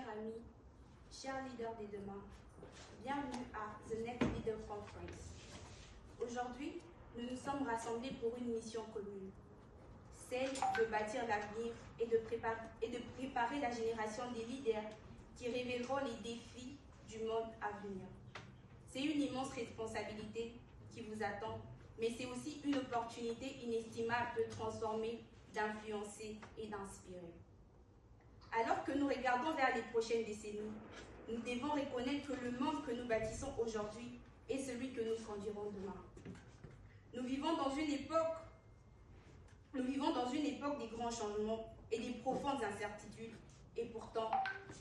chers amis, chers leaders des demain, bienvenue à The Next Leader Conference. Aujourd'hui, nous nous sommes rassemblés pour une mission commune, celle de bâtir l'avenir et de préparer la génération des leaders qui révéleront les défis du monde à venir. C'est une immense responsabilité qui vous attend, mais c'est aussi une opportunité inestimable de transformer, d'influencer et d'inspirer. Alors que nous regardons vers les prochaines décennies, nous devons reconnaître que le monde que nous bâtissons aujourd'hui est celui que nous conduirons demain. Nous vivons dans une époque des grands changements et des profondes incertitudes. Et pourtant,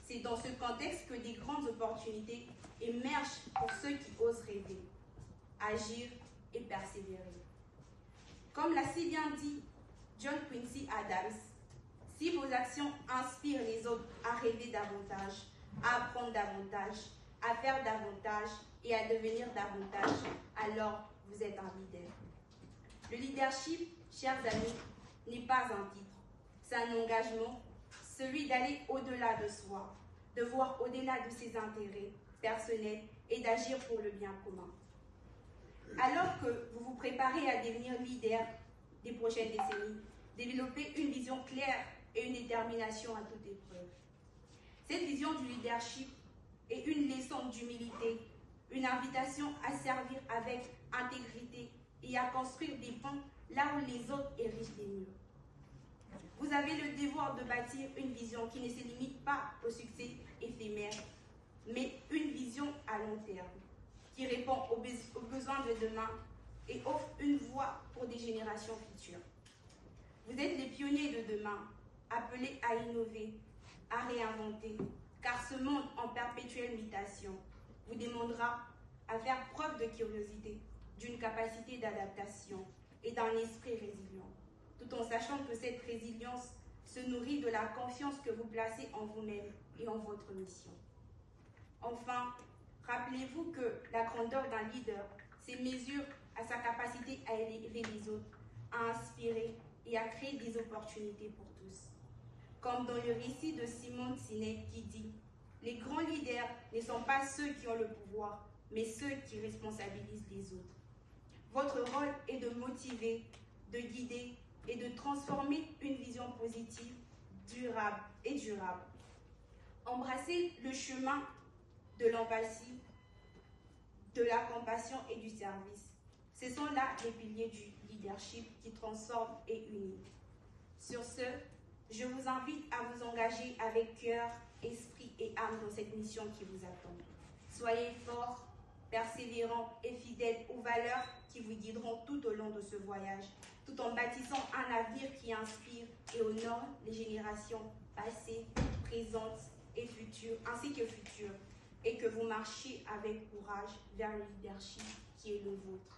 c'est dans ce contexte que des grandes opportunités émergent pour ceux qui osent rêver, agir et persévérer. Comme l'a si bien dit John Quincy Adams, si vos actions inspirent les autres à rêver davantage, à apprendre davantage, à faire davantage et à devenir davantage, alors vous êtes un leader. Le leadership, chers amis, n'est pas un titre, c'est un engagement, celui d'aller au-delà de soi, de voir au-delà de ses intérêts personnels et d'agir pour le bien commun. Alors que vous vous préparez à devenir leader des prochaines décennies, développez une vision claire et une détermination à toute épreuve. Cette vision du leadership est une leçon d'humilité, une invitation à servir avec intégrité et à construire des ponts là où les autres érigent des murs. Vous avez le devoir de bâtir une vision qui ne se limite pas au succès éphémère, mais une vision à long terme, qui répond aux besoins de demain et offre une voie pour des générations futures. Vous êtes les pionniers de demain, appelés à innover, à réinventer, car ce monde en perpétuelle mutation vous demandera à faire preuve de curiosité, d'une capacité d'adaptation et d'un esprit résilient, tout en sachant que cette résilience se nourrit de la confiance que vous placez en vous-même et en votre mission. Enfin, rappelez-vous que la grandeur d'un leader se mesure à sa capacité à élever les autres, à inspirer et à créer des opportunités pour tous. Comme dans le récit de Simone Sinek qui dit « Les grands leaders ne sont pas ceux qui ont le pouvoir, mais ceux qui responsabilisent les autres. » Votre rôle est de motiver, de guider et de transformer une vision positive, durable. Embrassez le chemin de l'empathie, de la compassion et du service. Ce sont là les piliers du leadership qui transforment et unissent. Sur ce, je vous invite à vous engager avec cœur, esprit et âme dans cette mission qui vous attend. Soyez forts, persévérants et fidèles aux valeurs qui vous guideront tout au long de ce voyage, tout en bâtissant un avenir qui inspire et honore les générations passées, présentes et futures, ainsi que futures, et que vous marchiez avec courage vers le leadership qui est le vôtre.